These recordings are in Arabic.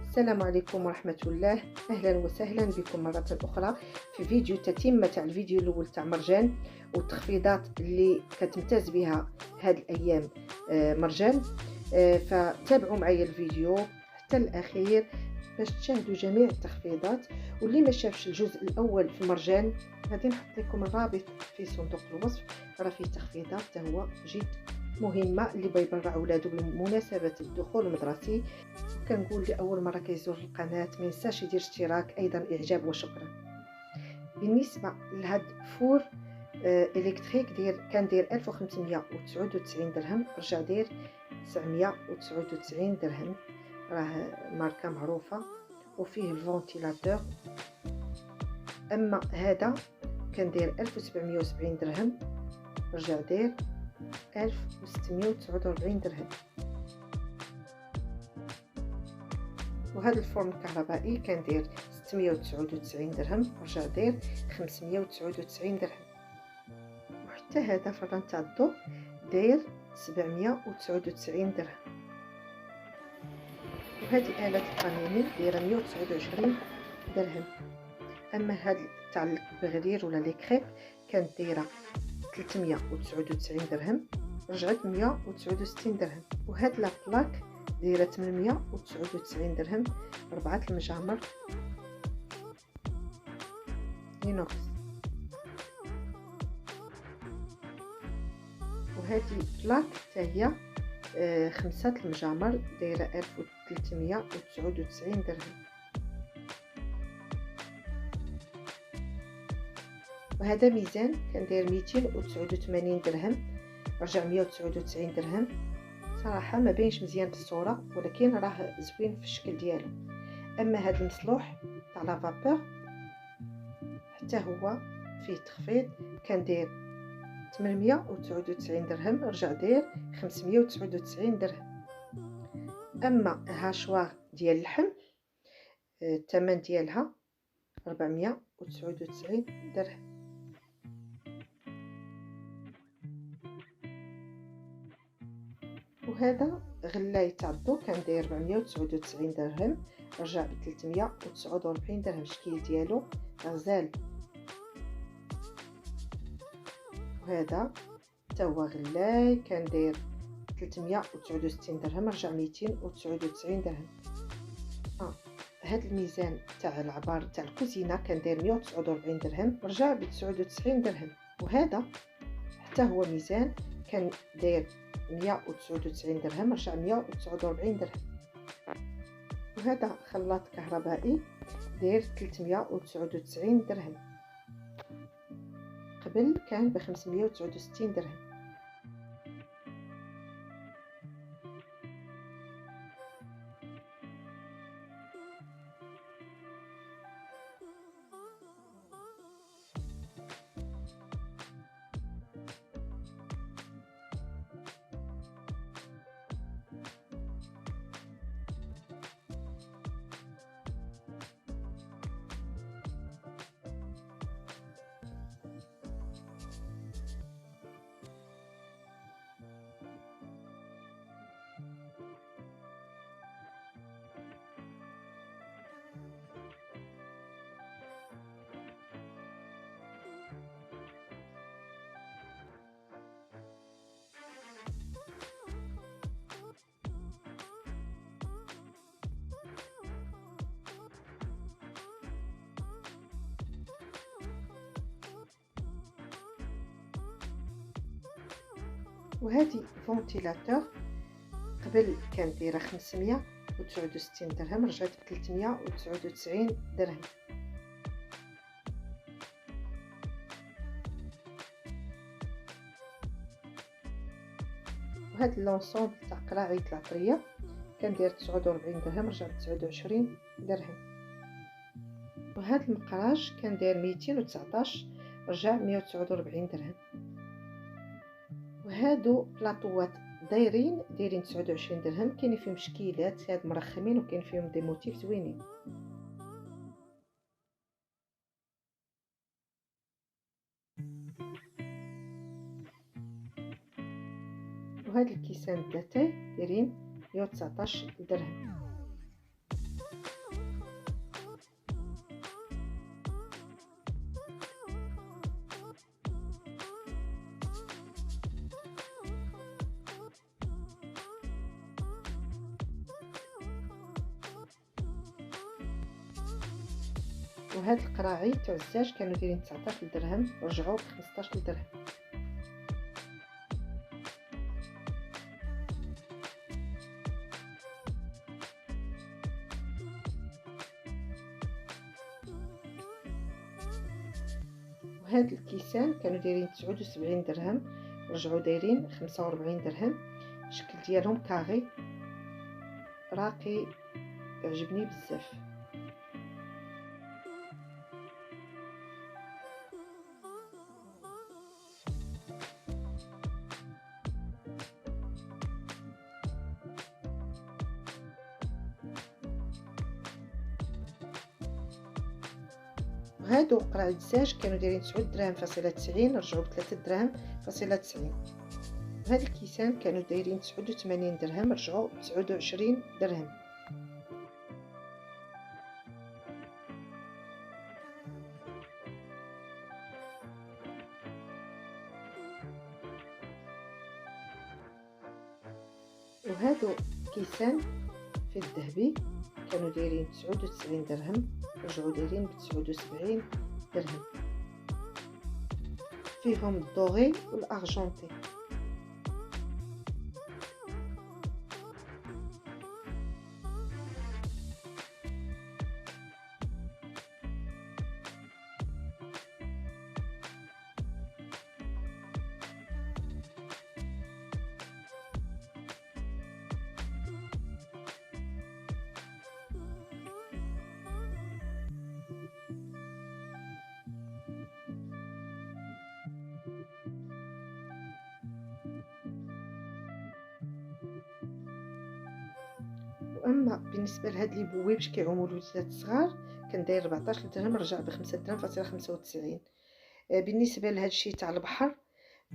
السلام عليكم ورحمة الله. أهلا وسهلا بكم مرة أخرى في فيديو تتمة تاع الفيديو الأول تاع مرجان والتخفيضات اللي كتمتاز بها هاد الأيام مرجان. فتابعوا معايا الفيديو حتى الأخير باش تشاهدوا جميع التخفيضات، واللي ما شافش الجزء الأول في مرجان غادي نحط لكم الرابط في صندوق الوصف. راه فيه تخفيضات حتى هو جد مهمة اللي بيبرع ولادو بمناسبة الدخول المدرسي. كنقول لأول مرة كيزور القناة ما ينساش يدير اشتراك، أيضا إعجاب وشكرا. بالنسبة لهاد فور إلكتريك كان داير 1599 درهم، رجع داير 999 درهم. راه ماركة معروفة وفيه الفونتيلاتور. أما هذا كان داير 1770 درهم، رجع داير 1649 درهم. وهذا الفرن الكهربائي كان داير 699 درهم، رجع داير 599 درهم. وحتى هذا فرن تاع الضوء داير 799 درهم. وهذه آلة القانوني دايره 129 درهم. اما هذا تاع البغلير ولا لي كريب كانت دايره 399 درهم، رجعت 169 درهم. وهاد لا بلاك دايره 899 درهم، ربعة المجامر لينوكس. وهذه بلاك حتى هي 5 المجامر دايره 1399 درهم. وهذا ميزان كان داير 289 درهم، رجع 199 درهم. صراحه ما بينش مزيان في الصوره، ولكن راه زوين في الشكل ديالو. اما هذا المصلوح تاع لا فابور حتى هو فيه تخفيض، كان داير 899 درهم، رجع داير 599 درهم. اما هاشوار ديال اللحم الثمن ديالها 499 درهم. وهذا غلاي تاع الضو كان داير 499 درهم، رجع ب 349 درهم. الشكل ديالو غزال. وهذا حتى هو غلاي كان داير 369 درهم، رجع 299 درهم. هذا الميزان تاع العبار تاع الكوزينه كان داير 149 درهم، رجع ب 99 درهم. وهذا حتى هو ميزان كان داير 199 درهم، رجع 149 درهم. وهذا خلاط كهربائي داير 399 درهم، قبل كان ب 569 درهم. وهذه فونتيلاتور قبل كان دايره 569 درهم، رجعت ب 399 درهم. وهذا اللونسون تاع قراعية العطريه كان داير 49 درهم، رجع ب 29 درهم. وهذا المقراج كان داير 219، رجع 149 درهم. وهادو بلاطوات دايرين 29 درهم، كاين فيهم شكيلات هاد مرخمين وكاين فيهم دي موتيف زوينين. وهاد الكيسان داتاي دايرين 119 درهم. وهاد القراعي تاع الزاج كانوا دايرين 19 درهم، رجعوا ب 15 درهم. وهاد الكيسان كانوا دايرين 79 درهم، رجعوا دايرين 45 درهم. الشكل ديالهم كاغي راقي، عجبني بزاف. وهادو قراع الدجاج كانوا دايرين 9 دراهم فاصلة 90، رجعوا ب 3 دراهم فاصلة 90. وهاد الكيسان كانوا دايرين 89 درهم، رجعوا ب 29 درهم. وهادو كيسان في الذهبي كانوا دايرين 99 درهم، رجعوا دايرين ب 79 درهم. فيهم الدوغي والارجنتي. واما بالنسبه لهاد لي بويبش كيعوموا الوليدات الصغار كان داير 14 درهم، رجع ب 5 درهم فاصله 95. بالنسبه لهاد الشيء تاع البحر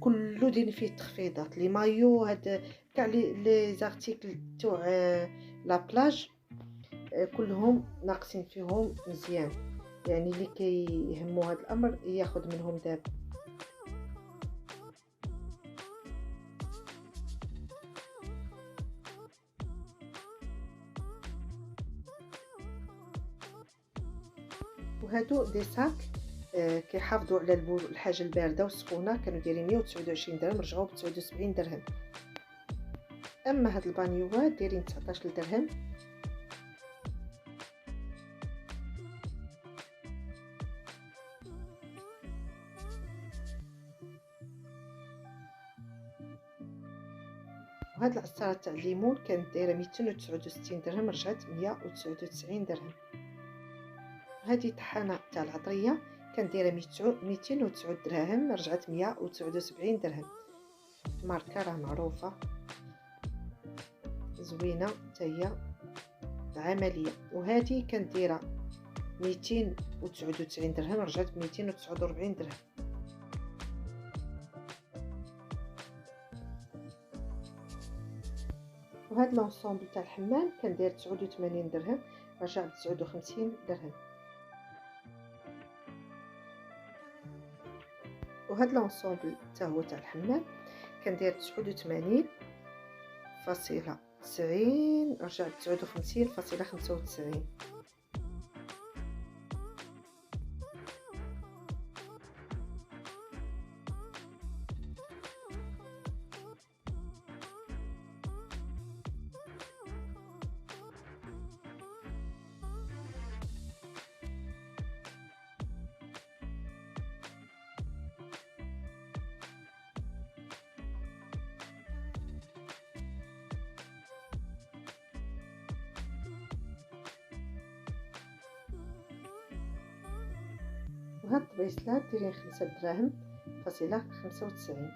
كله دايرين فيه تخفيضات، لي مايو هاد كاع لي زارتيكل تاع لا بلاج كلهم ناقصين فيهم مزيان، يعني اللي كيهمو هاد الامر ياخذ منهم دابا. وهادو دي ساك كيحافظوا على الحاجه البارده والسخونه، كانوا دايرين 129 درهم، رجعوا ب 79 درهم. اما هاد البانيوات دايرين 19 درهم. وهاد العصاره تاع الليمون كانت دايره 269 درهم، رجعت 199 درهم. هذه طحانه تاع العطريه كانت دايره 209 دراهم، رجعت 179 درهم. ماركه راه معروفه زوينه حتى هي عمليه. وهذه كانت دايره 299 درهم، رجعت ب 249 درهم. وهذا لونسومبل تاع الحمام كان داير 89 درهم، رجع ب 59 درهم. وهذا لونسومبل حتى هو تاع الحمام كان داير 89.90، رجع ب 59.95. وهاد الطبيصلات دايرين 5 دراهم فاصلة 95.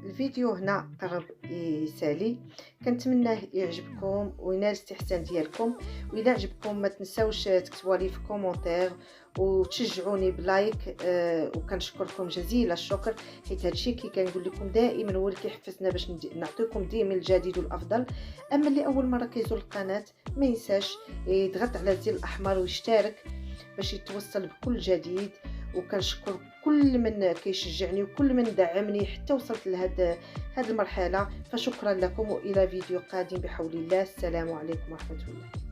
الفيديو هنا قرب يسالي، كنتمناه يعجبكم وينال الاستحسان ديالكم. واذا عجبكم ما تنساوش تكتبوا لي في كومونتير وتشجعوني بلايك، وكنشكركم جزيل الشكر، حيت هادشي كي كنقول لكم دائما هو اللي كيحفزنا باش نعطيكم ديما الجديد والافضل. اما اللي اول مره كيزور القناه ما ينساش يضغط على الزر الاحمر ويشترك باش يتوصل بكل جديد. وكنشكر كل من كيشجعني وكل من دعمني حتى وصلت لهاد المرحله، فشكرا لكم والى فيديو قادم بحول الله. السلام عليكم ورحمه الله.